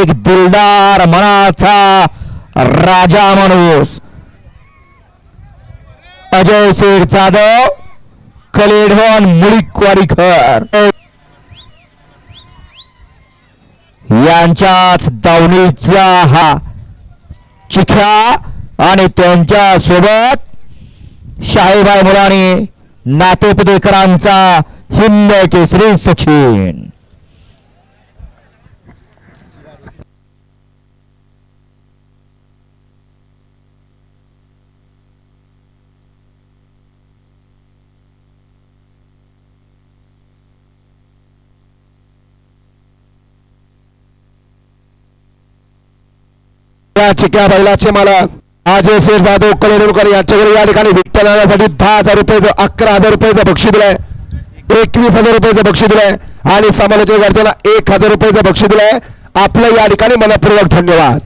एक दिलदार मनाचा राजा माणूस अजय शेठ जाधव कलेढवन मुळीकवाडीकर यांच्याच दावणीचा हा चिख्या आणि त्यांच्या सोबत शाहीबाई मुलानी नातेपुतेकरांचा हिंद केसरी सचिन या चिक्या बैलाचे मालक अजय शेठ जाधव कलेडोणकर यांच्याकडे या ठिकाणी विठ्ठल आणण्यासाठी 10,000 रुपयाचं 11,000 रुपयाचं बक्षीस दिलंय 21,000 रुपयाचं बक्षीस दिलंय आणि समालोचक गर्जना 1,000 रुपयाचं बक्षीस दिलंय. आपलं या ठिकाणी मनपूर्वक धन्यवाद.